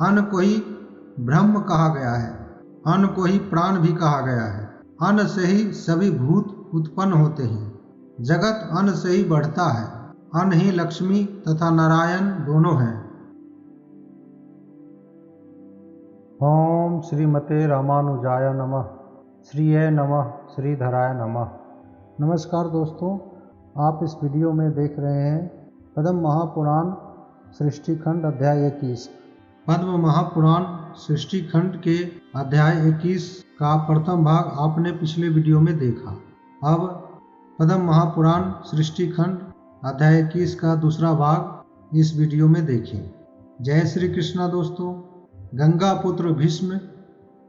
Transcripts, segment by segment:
अन्न को ही ब्रह्म कहा गया है, अन्न को ही प्राण भी कहा गया है। अन्न से ही सभी भूत उत्पन्न होते हैं। जगत अन्न से ही बढ़ता है। अन्न ही लक्ष्मी तथा नारायण दोनों हैं। ओम श्रीमते रामानुजाय नमः। श्रीय नमः, श्रीधराय नमः। नमस्कार दोस्तों, आप इस वीडियो में देख रहे हैं पद्म महापुराण सृष्टिखंड अध्याय 21। पद्म महापुराण सृष्टिखंड के अध्याय 21 का प्रथम भाग आपने पिछले वीडियो में देखा। अब पद्म महापुराण सृष्टिखंड अध्याय 21 का दूसरा भाग इस वीडियो में देखें। जय श्री कृष्णा दोस्तों। गंगा पुत्र भीष्म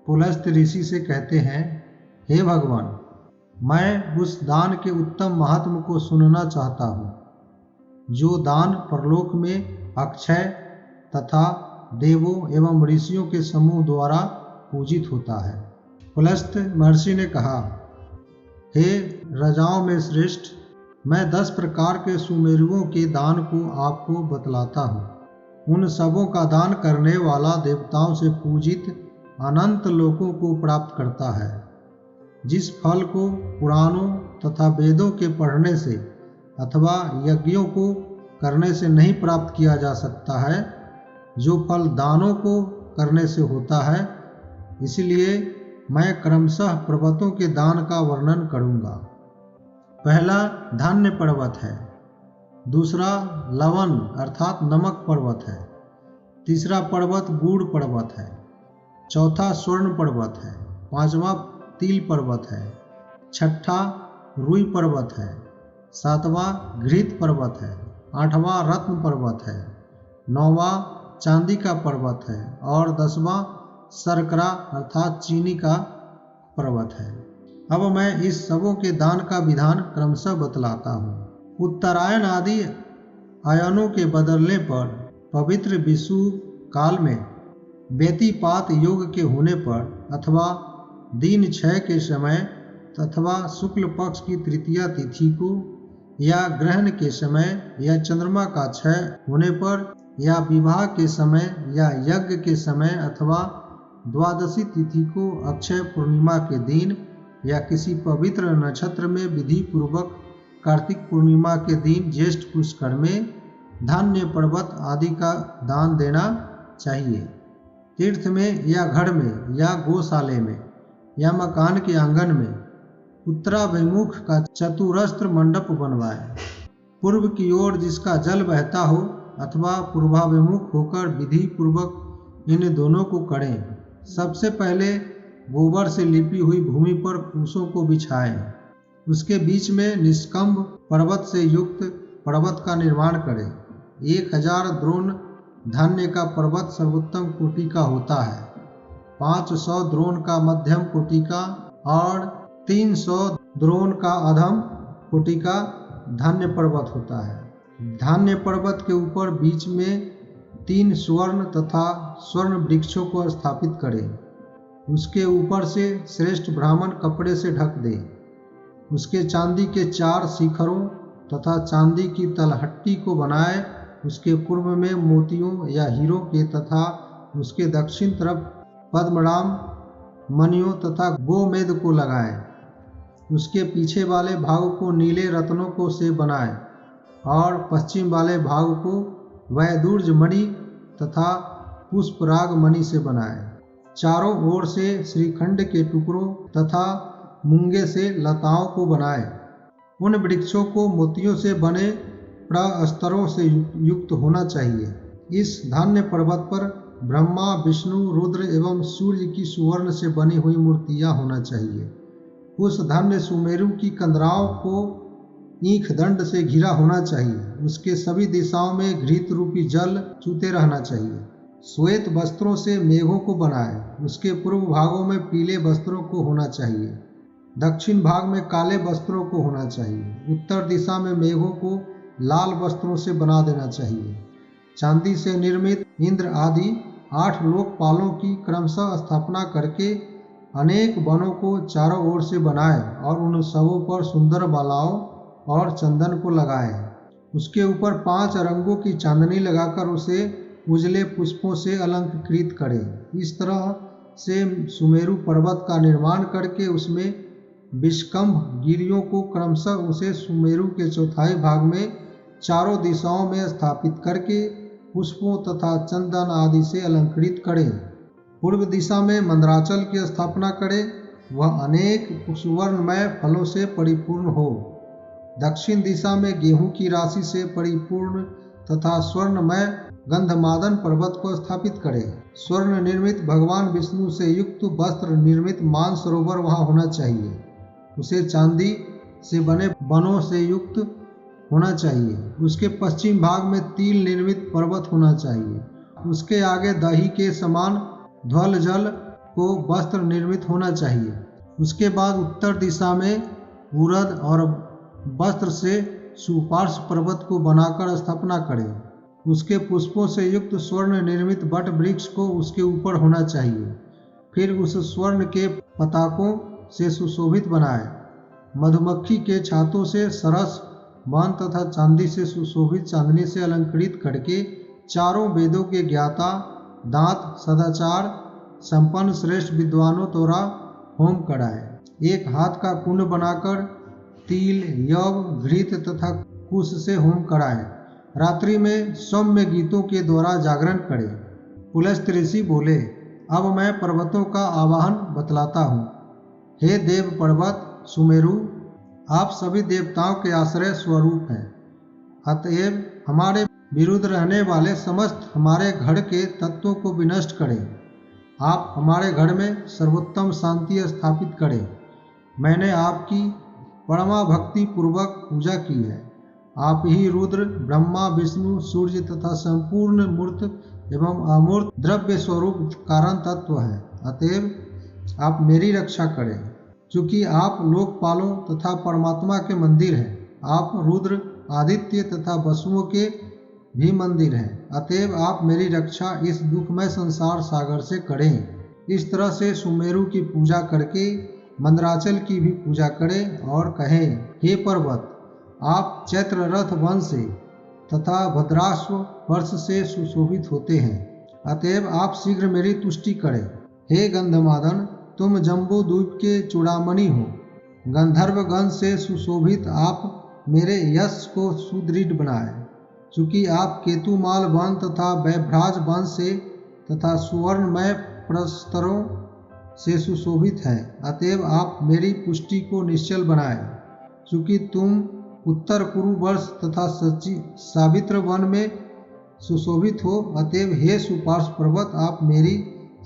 पुलस्त ऋषि से कहते हैं, हे भगवान, मैं उस दान के उत्तम महात्म को सुनना चाहता हूँ जो दान परलोक में अक्षय तथा देवों एवं ऋषियों के समूह द्वारा पूजित होता है। पुलस्त महर्षि ने कहा, हे राजाओं में श्रेष्ठ, मैं 10 प्रकार के सुमेरुओं के दान को आपको बतलाता हूँ। उन सबों का दान करने वाला देवताओं से पूजित अनंत लोकों को प्राप्त करता है। जिस फल को पुराणों तथा वेदों के पढ़ने से अथवा यज्ञों को करने से नहीं प्राप्त किया जा सकता है, जो फल दानों को करने से होता है, इसलिए मैं क्रमशः पर्वतों के दान का वर्णन करूंगा। पहला धान्य पर्वत है, दूसरा लवण अर्थात नमक पर्वत है, तीसरा पर्वत गुड़ पर्वत है, चौथा स्वर्ण पर्वत है, पांचवा तिल पर्वत है, छठा रुई पर्वत है, सातवां घृत पर्वत है, आठवां रत्न पर्वत है, नौवां चांदी का पर्वत है और 10वां शर्करा अर्थात चीनी का पर्वत है। अब मैं इस सबों के दान का विधान क्रमशः बतलाता हूँ। उत्तरायण आदि आयनों के बदलने पर पवित्र विषु काल में व्यतिपात योग के होने पर अथवा दिन क्षय के समय अथवा शुक्ल पक्ष की तृतीया तिथि को या ग्रहण के समय या चंद्रमा का क्षय होने पर या विवाह के समय या यज्ञ के समय अथवा द्वादशी तिथि को अक्षय पूर्णिमा के दिन या किसी पवित्र नक्षत्र में विधि पूर्वक कार्तिक पूर्णिमा के दिन ज्येष्ठ पुष्कर में धान्य पर्वत आदि का दान देना चाहिए। तीर्थ में या घर में या गौशाले में या मकान के आंगन में उत्तराभिमुख का चतुरस्त्र मंडप बनवाएं। पूर्व की ओर जिसका जल बहता हो अथवा पूर्वाभिमुख होकर विधि पूर्वक इन दोनों को करें। सबसे पहले गोबर से लिपी हुई भूमि पर कुशों को बिछाएं। उसके बीच में निष्कंभ पर्वत से युक्त पर्वत का निर्माण करें। 1000 द्रोण धान्य का पर्वत सर्वोत्तम कोटि का होता है, 500 द्रोण का मध्यम कोटि का और 300 द्रोण का अधम कोटि का धान्य पर्वत होता है। धान्य पर्वत के ऊपर बीच में 3 स्वर्ण तथा स्वर्ण वृक्षों को स्थापित करें। उसके ऊपर से श्रेष्ठ ब्राह्मण कपड़े से ढक दे। उसके चांदी के 4 शिखरों तथा चांदी की तलहट्टी को बनाए। उसके पूर्व में मोतियों या हीरों के तथा उसके दक्षिण तरफ पद्मराम मणियों तथा गोमेद को लगाएं। उसके पीछे वाले भाग को नीले रत्नों को से बनाएं और पश्चिम वाले भाग को वैदुर्ज मणि तथा पुष्पराग मणि से बनाएं। चारों ओर से श्रीखंड के टुकड़ों तथा मूंगे से लताओं को बनाएं। उन वृक्षों को मोतियों से बने प्रस्तरों से युक्त होना चाहिए। इस धान्य पर्वत पर ब्रह्मा, विष्णु, रुद्र एवं सूर्य की सुवर्ण से बनी हुई मूर्तियां होना चाहिए। उस धान्य सुमेरु की कंदराओं को ईख दंड से घिरा होना चाहिए। उसके सभी दिशाओं में घृत रूपी जल चूते रहना चाहिए। श्वेत वस्त्रों से मेघों को बनाए। उसके पूर्व भागों में पीले वस्त्रों को होना चाहिए, दक्षिण भाग में काले वस्त्रों को होना चाहिए। उत्तर दिशा में मेघों को लाल वस्त्रों से बना देना चाहिए। चांदी से निर्मित इंद्र आदि 8 लोकपालों की क्रमशः स्थापना करके अनेक वनों को चारों ओर से बनाए और उन सबों पर सुंदर मालाओं और चंदन को लगाए। उसके ऊपर 5 रंगों की चांदनी लगाकर उसे उजले पुष्पों से अलंकृत करें। इस तरह से सुमेरु पर्वत का निर्माण करके उसमें विषकंभ गिरियों को क्रमशः उसे सुमेरु के चौथाई भाग में चारों दिशाओं में स्थापित करके पुष्पों तथा चंदन आदि से अलंकृत करें। पूर्व दिशा में मंदराचल की स्थापना करें, वह अनेक सुवर्णमय फलों से परिपूर्ण हो। दक्षिण दिशा में गेहूं की राशि से परिपूर्ण तथा स्वर्णमय गंधमादन पर्वत को स्थापित करें। स्वर्ण निर्मित भगवान विष्णु से युक्त वस्त्र निर्मित मानसरोवर वहां होना चाहिए। उसे चांदी से बने वनों से युक्त होना चाहिए। उसके पश्चिम भाग में तिल निर्मित पर्वत होना चाहिए। उसके आगे दही के समान ध्वल जल को वस्त्र निर्मित होना चाहिए। उसके बाद उत्तर दिशा में उरद और वस्त्र से सुपार्श पर्वत को बनाकर स्थापना करें। उसके पुष्पों से युक्त स्वर्ण निर्मित वट वृक्ष को उसके ऊपर होना चाहिए। फिर उस स्वर्ण के पताकों से सुशोभित बनाए। मधुमक्खी के छातों से सरस वन तथा चांदी से सुशोभित चांदनी से अलंकृत करके चारों वेदों के ज्ञाता दांत सदाचार संपन्न श्रेष्ठ विद्वानों द्वारा होम कराए। एक हाथ का कुंड बनाकर तिल, यव, घृत तथा कुश से होम कराए। रात्रि में सौम्य गीतों के द्वारा जागरण करें। पुलस्त्य ऋषि बोले, अब मैं पर्वतों का आवाहन बतलाता हूँ। हे देव पर्वत सुमेरु, आप सभी देवताओं के आश्रय स्वरूप हैं। अतएव हमारे विरुद्ध रहने वाले समस्त हमारे गढ़ के तत्वों को विनष्ट करें। आप हमारे गढ़ में सर्वोत्तम शांति स्थापित करें। मैंने आपकी परमा भक्ति पूर्वक पूजा की है। आप ही रुद्र, ब्रह्मा, विष्णु, सूर्य तथा संपूर्ण मूर्त एवं अमूर्त द्रव्य स्वरूप कारण तत्व हैं। अतएव आप मेरी रक्षा करें, क्योंकि आप लोकपालों तथा परमात्मा के मंदिर हैं। आप रुद्र, आदित्य तथा वसुओं के भी मंदिर हैं। अतएव आप मेरी रक्षा इस दुखमय संसार सागर से करें। इस तरह से सुमेरु की पूजा करके मंदराचल की भी पूजा करें और कहें, हे पर्वत, आप चैत्र रथ वंश से तथा भद्राश्व वर्ष से सुशोभित होते हैं। अतएव आप शीघ्र मेरी तुष्टि करें। हे गंधमादन, तुम जम्बू द्वीप के चूड़ामणि हो। गंधर्वगण से सुशोभित आप मेरे यश को सुदृढ़ बनाए। चूँकि आप केतुमाल वन तथा वैभ्राज वन से तथा सुवर्णमय प्रस्तरों से सुशोभित हैं, अतएव आप मेरी पुष्टि को निश्चल बनाए। चूँकि तुम उत्तर कुरु वर्ष तथा सावित्र वन में सुशोभित हो, अतएव हे सुपार्श पर्वत, आप मेरी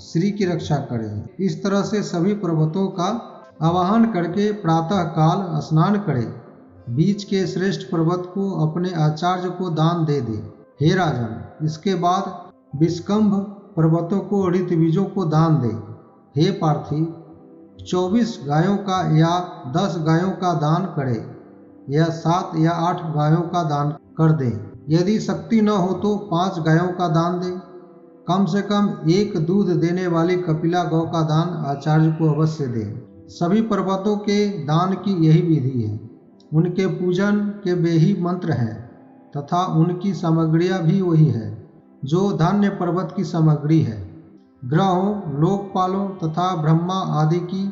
श्री की रक्षा करें। इस तरह से सभी पर्वतों का आवाहन करके प्रातः काल स्नान करें। बीच के श्रेष्ठ पर्वत को अपने आचार्य को दान दे दे। हे राजन, इसके बाद विषकंभ पर्वतों को ऋतबीजों को दान दे। हे पार्थिव, 24 गायों का या 10 गायों का दान करे, या 7 या 8 गायों का दान कर दे। यदि शक्ति न हो तो 5 गायों का दान दे। कम से कम 1 दूध देने वाली कपिला गौ का दान आचार्य को अवश्य दे। सभी पर्वतों के दान की यही विधि है। उनके पूजन के वे ही मंत्र हैं तथा उनकी सामग्रियाँ भी वही है जो धान्य पर्वत की सामग्री है। ग्रहों, लोकपालों तथा ब्रह्मा आदि की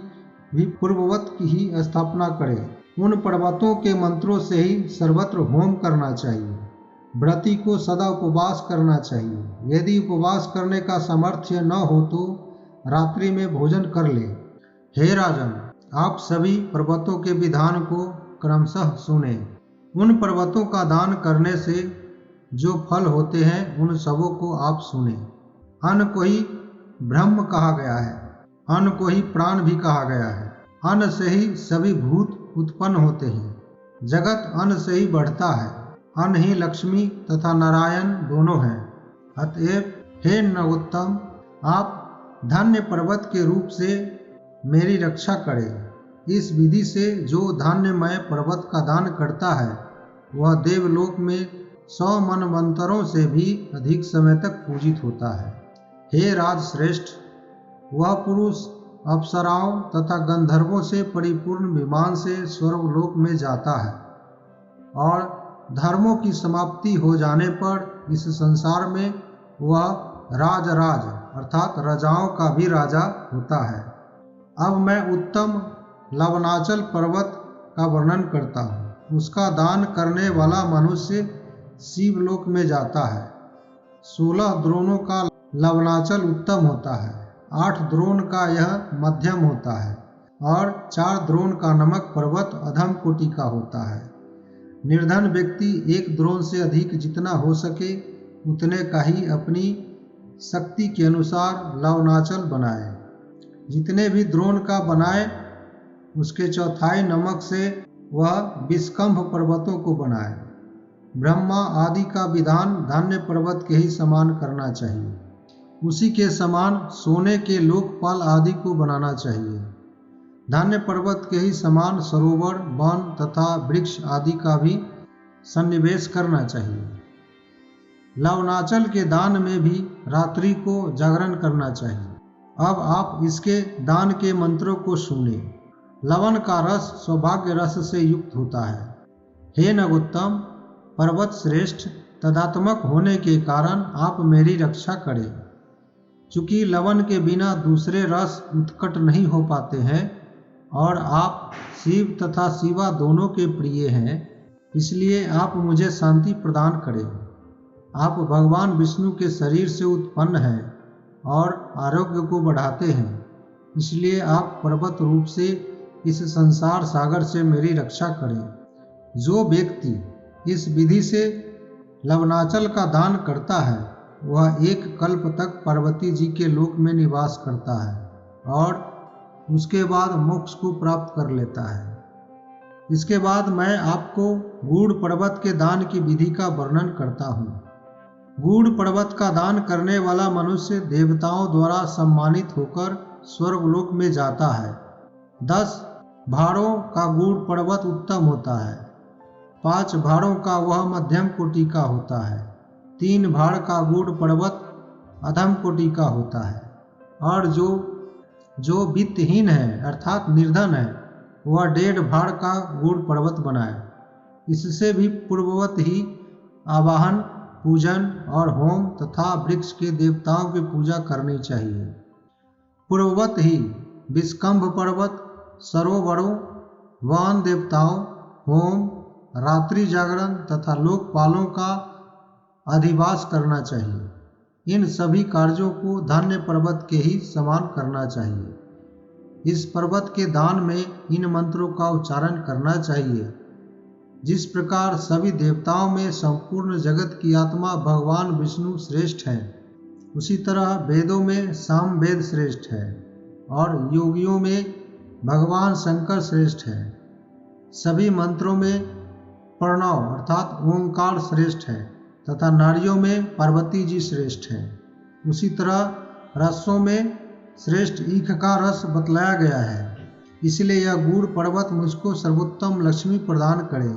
भी पूर्ववत की ही स्थापना करें। उन पर्वतों के मंत्रों से ही सर्वत्र होम करना चाहिए। व्रती को सदा उपवास करना चाहिए। यदि उपवास करने का सामर्थ्य न हो तो रात्रि में भोजन कर ले। हे राजन, आप सभी पर्वतों के विधान को क्रमशः सुने। उन पर्वतों का दान करने से जो फल होते हैं उन सबों को आप सुने। अन्न को ही ब्रह्म कहा गया है, अन्न को ही प्राण भी कहा गया है। अन्न से ही सभी भूत उत्पन्न होते हैं। जगत अन्न से ही बढ़ता है। अन्न ही लक्ष्मी तथा नारायण दोनों हैं। अतएव हे नरोत्तम, आप धन्य पर्वत के रूप से मेरी रक्षा करें। इस विधि से जो धान्यमय पर्वत का दान करता है वह देवलोक में 100 मनवंतरों से भी अधिक समय तक पूजित होता है। हे राजश्रेष्ठ, वह पुरुष अप्सराओं तथा गंधर्वों से परिपूर्ण विमान से स्वर्गलोक में जाता है और धर्मों की समाप्ति हो जाने पर इस संसार में वह राजराज अर्थात राजाओं का भी राजा होता है। अब मैं उत्तम लवणाचल पर्वत का वर्णन करता हूँ। उसका दान करने वाला मनुष्य शिवलोक में जाता है। 16 द्रोणों का लवणाचल उत्तम होता है, 8 द्रोण का यह मध्यम होता है और 4 द्रोण का नमक पर्वत अधम कोटि का होता है। निर्धन व्यक्ति 1 द्रोण से अधिक जितना हो सके उतने का ही अपनी शक्ति के अनुसार लवणाचल बनाए। जितने भी द्रोण का बनाए उसके चौथाई नमक से वह विस्कंभ पर्वतों को बनाए। ब्रह्मा आदि का विधान धान्य पर्वत के ही समान करना चाहिए। उसी के समान सोने के लोकपाल आदि को बनाना चाहिए। धान्य पर्वत के ही समान सरोवर, वन तथा वृक्ष आदि का भी सन्निवेश करना चाहिए। लवणाचल के दान में भी रात्रि को जागरण करना चाहिए। अब आप इसके दान के मंत्रों को सुने। लवण का रस सौभाग्य रस से युक्त होता है। हे नगोत्तम, पर्वत श्रेष्ठ तदात्मक होने के कारण आप मेरी रक्षा करें। चूंकि लवण के बिना दूसरे रस उत्कट नहीं हो पाते हैं और आप शिव तथा शिवा दोनों के प्रिय हैं, इसलिए आप मुझे शांति प्रदान करें। आप भगवान विष्णु के शरीर से उत्पन्न हैं और आरोग्य को बढ़ाते हैं, इसलिए आप पर्वत रूप से इस संसार सागर से मेरी रक्षा करें। जो व्यक्ति इस विधि से लवणाचल का दान करता है वह 1 कल्प तक पार्वती जी के लोक में निवास करता है और उसके बाद मोक्ष को प्राप्त कर लेता है। इसके बाद मैं आपको गूढ़ पर्वत के दान की विधि का वर्णन करता हूँ। गूढ़ पर्वत का दान करने वाला मनुष्य देवताओं द्वारा सम्मानित होकर स्वर्गलोक में जाता है। 10 भाड़ों का गूढ़ पर्वत उत्तम होता है, 5 भाड़ों का वह मध्यम कोटि का होता है, 3 भाड़ का गूढ़ पर्वत अधम कोटि का होता है और जो वित्तहीन है अर्थात निर्धन है वह 1.5 भाड़ का गूढ़ पर्वत बनाए। इससे भी पूर्ववत ही आवाहन, पूजन और होम तथा वृक्ष के देवताओं की पूजा करनी चाहिए। पूर्ववत ही विस्कंभ पर्वत, सरोवरों, वन देवताओं, होम, रात्रि जागरण तथा लोकपालों का अधिवास करना चाहिए। इन सभी कार्यों को धान्य पर्वत के ही समान करना चाहिए। इस पर्वत के दान में इन मंत्रों का उच्चारण करना चाहिए। जिस प्रकार सभी देवताओं में संपूर्ण जगत की आत्मा भगवान विष्णु श्रेष्ठ है, उसी तरह वेदों में सामवेद श्रेष्ठ है और योगियों में भगवान शंकर श्रेष्ठ है। सभी मंत्रों में प्रणव अर्थात ओंकार श्रेष्ठ है तथा नारियों में पार्वती जी श्रेष्ठ है। उसी तरह रसों में श्रेष्ठ ईख का रस बतलाया गया है। इसलिए यह गूढ़ पर्वत मुझको सर्वोत्तम लक्ष्मी प्रदान करे।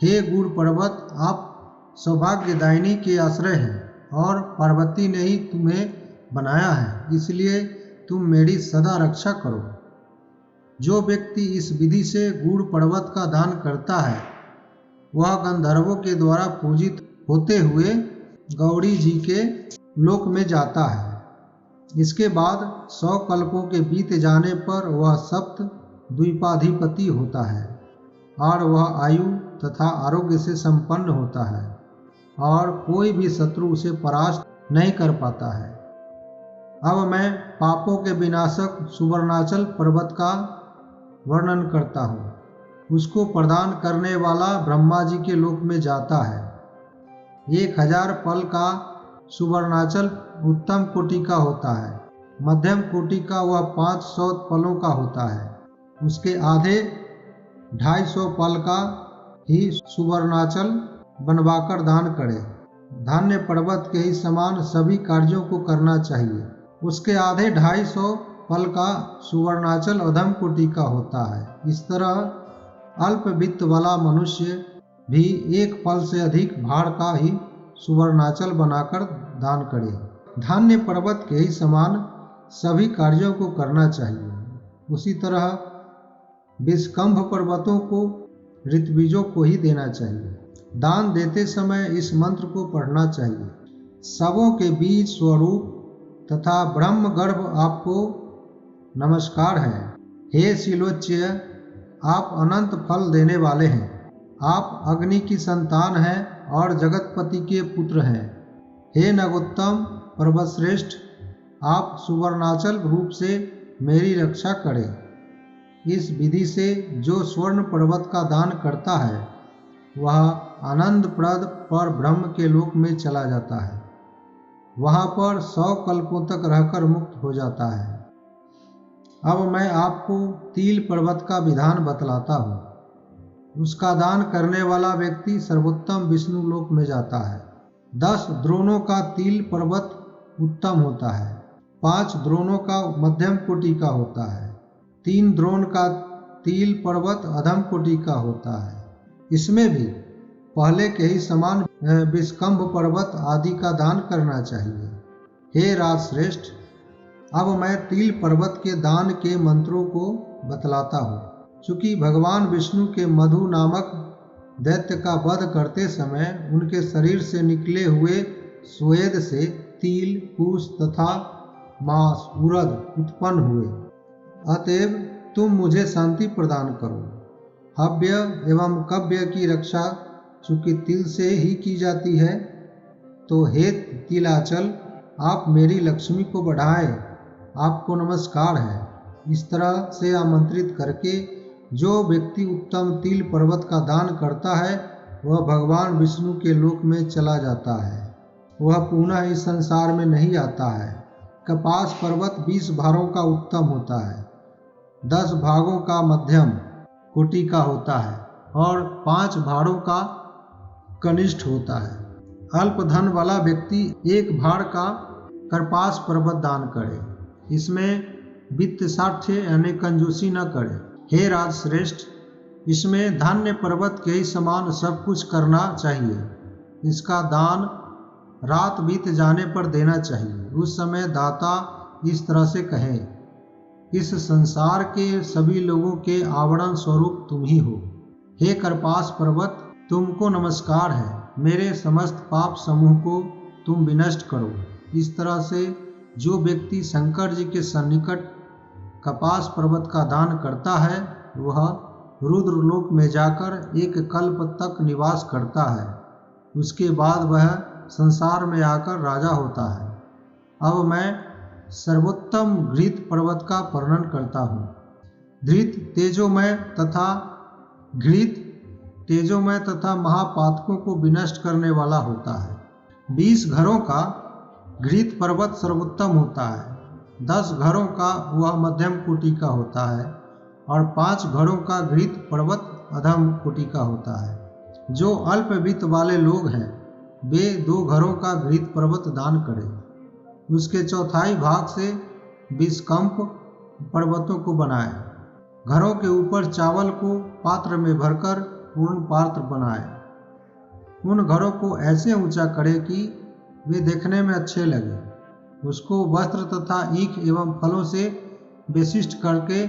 हे गूढ़ पर्वत, आप सौभाग्यदायिनी के आश्रय हैं और पार्वती ने ही तुम्हें बनाया है, इसलिए तुम मेरी सदा रक्षा करो। जो व्यक्ति इस विधि से गूढ़ पर्वत का दान करता है वह गंधर्वों के द्वारा पूजित होते हुए गौड़ी जी के लोक में जाता है। इसके बाद 100 कल्पों के बीत जाने पर वह सप्त द्वीपाधिपति होता है और वह आयु तथा आरोग्य से संपन्न होता है और कोई भी शत्रु उसे परास्त नहीं कर पाता है। अब मैं पापों के विनाशक सुवर्णाचल पर्वत का वर्णन करता हूँ। उसको प्रदान करने वाला ब्रह्मा जी के लोक में जाता है। 1000 पल का सुवर्णाचल उत्तम कोटि का होता है, मध्यम कोटि का वह 500 पलों का होता है, उसके आधे 250 पल का ही सुवर्णाचल बनवाकर दान करे। धान्य पर्वत के ही समान सभी कार्यों को करना चाहिए। उसके आधे 250 पल का सुवर्णाचल अधम कोटि का होता है। इस तरह अल्प वित्त वाला मनुष्य भी 1 पल से अधिक भार का ही सुवर्णाचल बनाकर दान करे। धान्य पर्वत के ही समान सभी कार्यों को करना चाहिए। उसी तरह विस्कंभ पर्वतों को ऋत्विजों को ही देना चाहिए। दान देते समय इस मंत्र को पढ़ना चाहिए। सबों के बीज स्वरूप तथा ब्रह्म गर्भ आपको नमस्कार है। हे शिलोच्य, आप अनंत फल देने वाले हैं। आप अग्नि की संतान हैं और जगतपति के पुत्र हैं। हे नगोत्तम पर्वतश्रेष्ठ, आप सुवर्णाचल रूप से मेरी रक्षा करें। इस विधि से जो स्वर्ण पर्वत का दान करता है वह आनंदप्रद पर ब्रह्म के लोक में चला जाता है। वहाँ पर 100 कल्पों तक रहकर मुक्त हो जाता है। अब मैं आपको तिल पर्वत का विधान बतलाता हूँ। उसका दान करने वाला व्यक्ति सर्वोत्तम विष्णु लोक में जाता है। 10 द्रोणों का तिल पर्वत उत्तम होता है। 5 द्रोणों का मध्यम कोटि का होता है। 3 द्रोण का तिल पर्वत अधम कोटि का होता है। इसमें भी पहले के ही समान विष्कंभ पर्वत आदि का दान करना चाहिए। हे राजश्रेष्ठ, अब मैं तिल पर्वत के दान के मंत्रों को बतलाता हूँ। चूँकि भगवान विष्णु के मधु नामक दैत्य का वध करते समय उनके शरीर से निकले हुए स्वेद से तिल, कुश तथा मांस, उरद उत्पन्न हुए। अतएव तुम मुझे शांति प्रदान करो। हव्य एवं कव्य की रक्षा चूँकि तिल से ही की जाती है, तो हे तिलाचल, आप मेरी लक्ष्मी को बढ़ाएं। आपको नमस्कार है। इस तरह से आमंत्रित करके जो व्यक्ति उत्तम तिल पर्वत का दान करता है वह भगवान विष्णु के लोक में चला जाता है। वह पुनः इस संसार में नहीं आता है। कपास पर्वत 20 भारों का उत्तम होता है, 10 भागों का मध्यम कोटि का होता है और 5 भारों का कनिष्ठ होता है। अल्प धन वाला व्यक्ति 1 भार का करपास पर्वत दान करे। इसमें वित्त साठ्य यानी कंजूसी न करे। हे राजश्रेष्ठ, इसमें धान्य पर्वत के ही समान सब कुछ करना चाहिए। इसका दान रात बीत जाने पर देना चाहिए। उस समय दाता इस तरह से कहे, इस संसार के सभी लोगों के आवरण स्वरूप तुम ही हो। हे करपास पर्वत, तुमको नमस्कार है। मेरे समस्त पाप समूह को तुम विनष्ट करो। इस तरह से जो व्यक्ति शंकर जी के सन्निकट कपास पर्वत का दान करता है वह रुद्रलोक में जाकर 1 कल्प तक निवास करता है। उसके बाद वह संसार में आकर राजा होता है। अब मैं सर्वोत्तम घृत पर्वत का वर्णन करता हूँ। घृत तेजोमय तथा महापातकों को विनष्ट करने वाला होता है। 20 घरों का घृत पर्वत सर्वोत्तम होता है। 10 घरों का वह मध्यम कोटि का होता है और 5 घरों का घृत पर्वत अधम कोटि का होता है। जो अल्प वित्त वाले लोग हैं वे 2 घरों का घृत पर्वत दान करें। उसके चौथाई भाग से विष्कंभ पर्वतों को बनाए। घरों के ऊपर चावल को पात्र में भरकर पूर्ण पात्र बनाए। उन घरों को ऐसे ऊंचा करे कि वे देखने में अच्छे लगे। उसको वस्त्र तथा ईख एवं फलों से विशिष्ट करके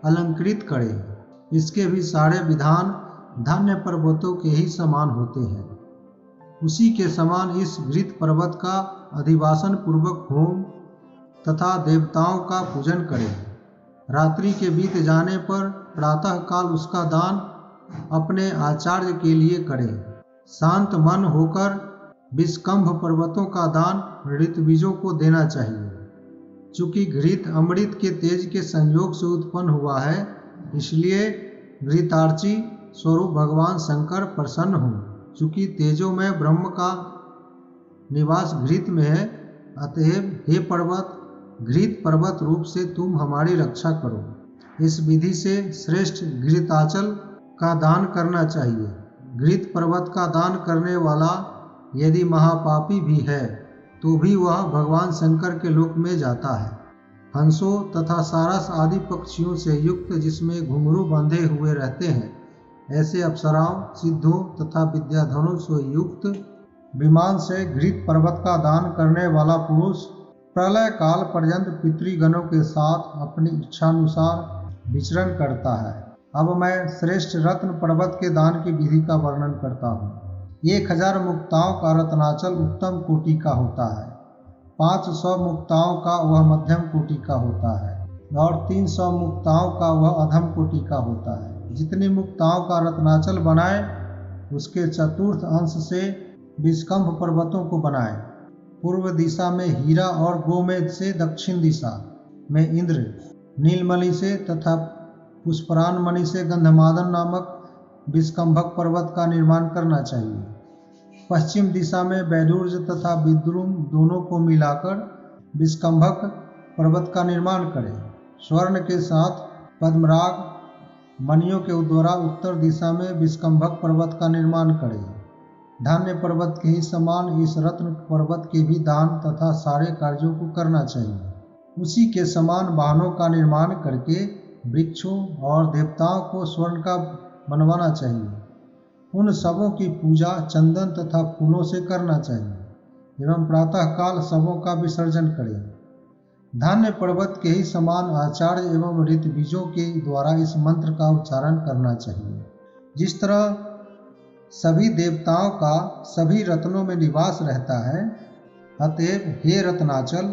अलंकृत करे। इसके भी सारे विधान धान्य पर्वतों के ही समान होते हैं। उसी के समान इस घृत पर्वत का अधिवासन पूर्वक होम तथा देवताओं का पूजन करें। रात्रि के बीत जाने पर प्रातः काल उसका दान अपने आचार्य के लिए करें। शांत मन होकर विष्कंभ पर्वतों का दान ऋतविजों को देना चाहिए। चूँकि घृत अमृत के तेज के संयोग से उत्पन्न हुआ है, इसलिए घृतार्ची स्वरूप भगवान शंकर प्रसन्न हों। चूँकि तेजो में ब्रह्म का निवास घृत में है, अतएव हे पर्वत, घृत पर्वत रूप से तुम हमारी रक्षा करो। इस विधि से श्रेष्ठ घृताचल का दान करना चाहिए। घृत पर्वत का दान करने वाला यदि महापापी भी है तो भी वह भगवान शंकर के लोक में जाता है। हंसों तथा सारस आदि पक्षियों से युक्त, जिसमें घुंघरू बंधे हुए रहते हैं, ऐसे अप्सराओं, सिद्धों तथा विद्याधरों से युक्त विमान से घृत पर्वत का दान करने वाला पुरुष प्रलय काल पर्यंत पितृगणों के साथ अपनी इच्छानुसार विचरण करता है। अब मैं श्रेष्ठ रत्न पर्वत के दान की विधि का वर्णन करता हूँ। 1000 मुक्ताओं का रत्नाचल उत्तम कोटि का होता है, 500 मुक्ताओं का वह मध्यम कोटि का होता है और 300 मुक्ताओं का वह अधम कोटि का होता है। जितनी मुक्ताओं का रत्नाचल बनाए उसके चतुर्थ अंश से विस्कंभ पर्वतों को बनाए। पूर्व दिशा में हीरा और गोमेद से, दक्षिण दिशा में इंद्र, नीलमणि से तथा पुष्परान मणि से गंधमादन नामक विस्कंभक पर्वत का निर्माण करना चाहिए। पश्चिम दिशा में वैडूर्य तथा विद्रुम दोनों को मिलाकर विस्कंभक पर्वत का निर्माण करें। स्वर्ण के साथ पद्मराग मणियों के द्वारा उत्तर दिशा में विस्कंभक पर्वत का निर्माण करें। धान्य पर्वत के ही समान इस रत्न पर्वत के भी दान तथा सारे कार्यों को करना चाहिए। उसी के समान वाहनों का निर्माण करके वृक्षों और देवताओं को स्वर्ण का बनवाना चाहिए। उन सबों की पूजा चंदन तथा फूलों से करना चाहिए एवं प्रातःकाल सबों का विसर्जन करें। धान्य पर्वत के ही समान आचार्य एवं ऋतबीजों के द्वारा इस मंत्र का उच्चारण करना चाहिए। जिस तरह सभी देवताओं का सभी रत्नों में निवास रहता है, अतएव हे रत्नाचल,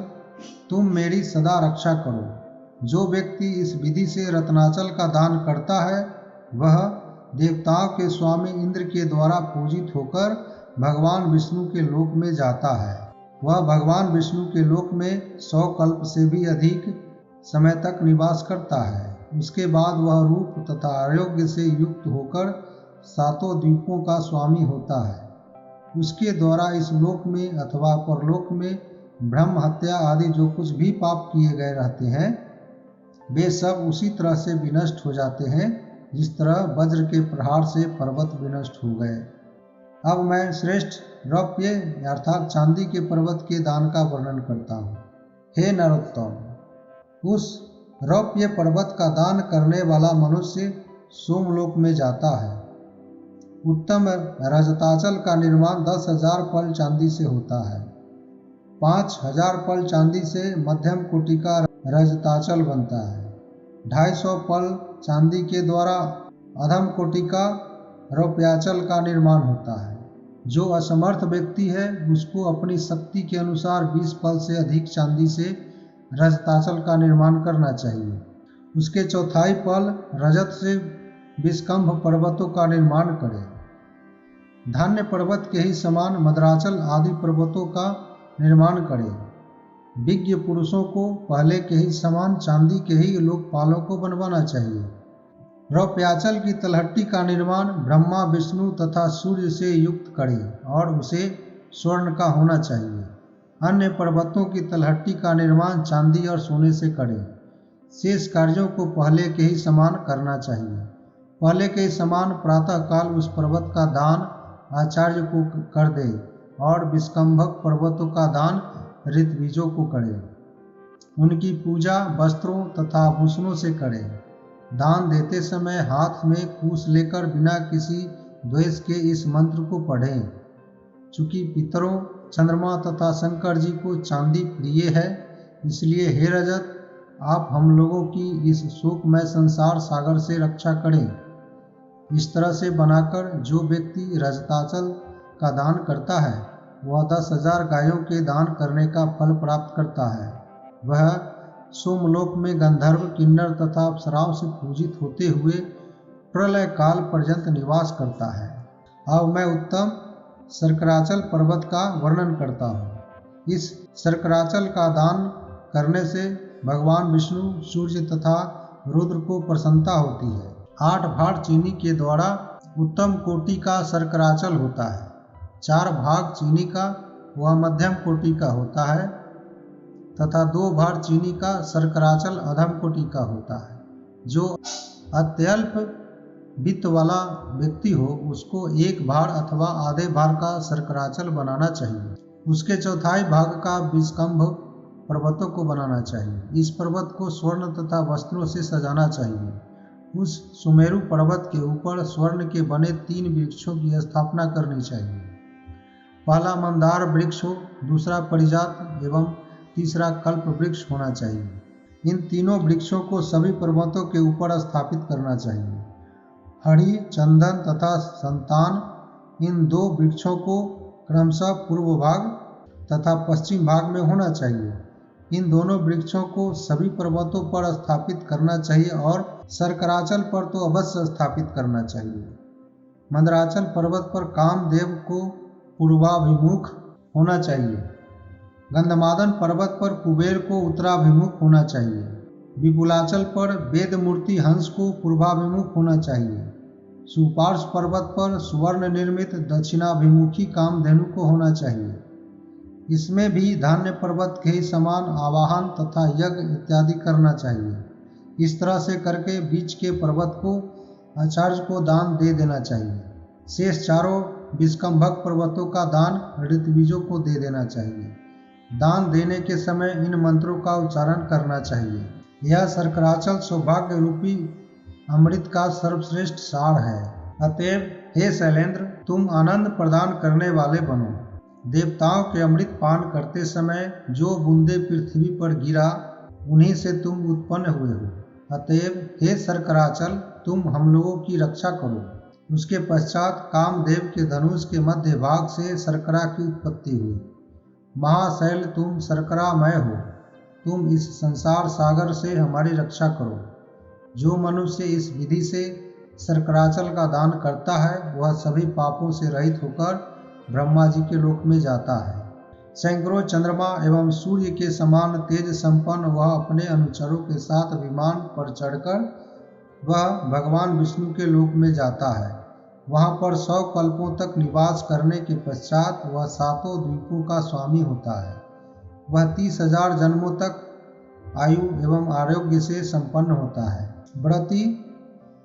तुम मेरी सदा रक्षा करो। जो व्यक्ति इस विधि से रत्नाचल का दान करता है वह देवताओं के स्वामी इंद्र के द्वारा पूजित होकर भगवान विष्णु के लोक में जाता है। वह भगवान विष्णु के लोक में 100 कल्प से भी अधिक समय तक निवास करता है। उसके बाद वह रूप तथा आरोग्य से युक्त होकर 7 द्वीपों का स्वामी होता है। उसके द्वारा इस लोक में अथवा परलोक में ब्रह्म हत्या आदि जो कुछ भी पाप किए गए रहते हैं वे सब उसी तरह से विनष्ट हो जाते हैं जिस तरह वज्र के प्रहार से पर्वत विनष्ट हो गए। अब मैं श्रेष्ठ रौप्य अर्थात चांदी के पर्वत के दान का वर्णन करता हूँ। हे नरोत्तम, उस रौप्य पर्वत का दान करने वाला मनुष्य सोमलोक में जाता है। उत्तम रजताचल का निर्माण 10,000 पल चांदी से होता है। 5,000 पल चांदी से मध्यम कोटि का रजताचल बनता है। 250 पल चांदी के द्वारा अधम कोटि का रौप्याचल का निर्माण होता है। जो असमर्थ व्यक्ति है उसको अपनी शक्ति के अनुसार 20 पल से अधिक चांदी से रजताचल का निर्माण करना चाहिए। उसके चौथाई पल रजत से विस्कंभ पर्वतों का निर्माण करें। धान्य पर्वत के ही समान मद्राचल आदि पर्वतों का निर्माण करें। विज्ञ पुरुषों को पहले के ही समान चांदी के ही लोकपालों को बनवाना चाहिए। रौप्याचल की तलहटी का निर्माण ब्रह्मा विष्णु तथा सूर्य से युक्त करें और उसे स्वर्ण का होना चाहिए। अन्य पर्वतों की तलहटी का निर्माण चांदी और सोने से करें। शेष कार्यों को पहले के ही समान करना चाहिए। पहले के ही समान प्रातःकाल उस पर्वत का दान आचार्य को कर दे और विस्कंभक पर्वतों का दान ऋतबीजों को करें। उनकी पूजा वस्त्रों तथा आभूषणों से करें। दान देते समय हाथ में कूश लेकर बिना किसी द्वेष के इस मंत्र को पढ़ें। चूँकि पितरों, चंद्रमा तथा शंकर जी को चांदी प्रिय है, इसलिए हे रजत, आप हम लोगों की इस शोकमय संसार सागर से रक्षा करें। इस तरह से बनाकर जो व्यक्ति रजताचल का दान करता है वह 10,000 गायों के दान करने का फल प्राप्त करता है। वह सोमलोक में गंधर्व, किन्नर तथा अप्सराओं से पूजित होते हुए प्रलय काल पर्यंत निवास करता है। अब मैं उत्तम शर्कराचल पर्वत का वर्णन करता हूँ। इस शर्कराचल का दान करने से भगवान विष्णु, सूर्य तथा रुद्र को प्रसन्नता होती है। 8 भाग चीनी के द्वारा उत्तम कोटि का शर्कराचल होता है। 4 भाग चीनी का वह मध्यम कोटि का होता है तथा 2 भाग चीनी का शर्कराचल अधम कोटि का होता है। जो अत्यल्प वित्त वाला व्यक्ति हो उसको 1 भाग अथवा आधे भाग का शर्कराचल बनाना चाहिए। उसके चौथाई भाग का विस्कंभ पर्वतों को बनाना चाहिए। इस पर्वत को स्वर्ण तथा वस्त्रों से सजाना चाहिए। उस सुमेरु पर्वत के ऊपर स्वर्ण के बने 3 वृक्षों की स्थापना करनी चाहिए। पहला मंदार वृक्ष हो, दूसरा परिजात एवं तीसरा कल्प वृक्ष होना चाहिए। इन तीनों वृक्षों को सभी पर्वतों के ऊपर स्थापित करना चाहिए। हरि, चंदन तथा संतान इन दो वृक्षों को क्रमशः पूर्व भाग तथा पश्चिम भाग में होना चाहिए। इन दोनों वृक्षों को सभी पर्वतों पर स्थापित करना चाहिए और शर्कराचल पर तो अवश्य स्थापित करना चाहिए। मंदराचल पर्वत पर कामदेव को पूर्वाभिमुख होना चाहिए। गंधमादन पर्वत पर कुबेर को उत्तराभिमुख होना चाहिए। विपुलाचल पर वेद मूर्ति हंस को पूर्वाभिमुख होना चाहिए। सुपार्श पर्वत पर सुवर्ण निर्मित दक्षिणाभिमुखी कामधेनु को होना चाहिए। इसमें भी धान्य पर्वत के ही समान आवाहन तथा यज्ञ इत्यादि करना चाहिए। इस तरह से करके बीच के पर्वत को आचार्य को दान दे देना चाहिए। शेष चारों विष्कंभक पर्वतों का दान ऋत्विजों को दे देना चाहिए। दान देने के समय इन मंत्रों का उच्चारण करना चाहिए। यह शर्कराचल सौभाग्य रूपी अमृत का सर्वश्रेष्ठ सार है। अतएव हे शैलेंद्र, तुम आनंद प्रदान करने वाले बनो। देवताओं के अमृत पान करते समय जो बूंदे पृथ्वी पर गिरा, उन्हीं से तुम उत्पन्न हुए हो। अतएव हे शर्कराचल, तुम हम लोगों की रक्षा करो। उसके पश्चात कामदेव के धनुष के मध्य भाग से शर्करा की उत्पत्ति हुई। महाशैल, तुम शर्करामय हो। तुम इस संसार सागर से हमारी रक्षा करो। जो मनुष्य इस विधि से शर्कराचल का दान करता है, वह सभी पापों से रहित होकर ब्रह्मा जी के लोक में जाता है। सैकड़ों चंद्रमा एवं सूर्य के समान तेज संपन्न वह अपने अनुचरों के साथ विमान पर चढ़कर वह भगवान विष्णु के लोक में जाता है। वहाँ पर 100 कल्पों तक निवास करने के पश्चात वह 7 द्वीपों का स्वामी होता है। वह 30,000 जन्मों तक आयु एवं आरोग्य से संपन्न होता है। व्रती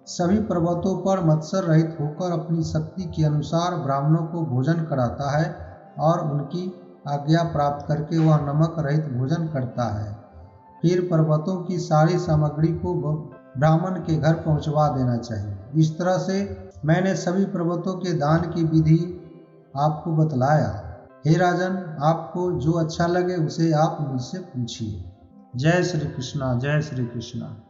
सभी पर्वतों पर मत्सर रहित होकर अपनी शक्ति के अनुसार ब्राह्मणों को भोजन कराता है और उनकी आज्ञा प्राप्त करके वह नमक रहित भोजन करता है। फिर पर्वतों की सारी सामग्री को ब्राह्मण के घर पहुंचवा देना चाहिए। इस तरह से मैंने सभी पर्वतों के दान की विधि आपको बतलाया। हे राजन, आपको जो अच्छा लगे उसे आप मुझसे पूछिए। जय श्री कृष्णा, जय श्री कृष्णा।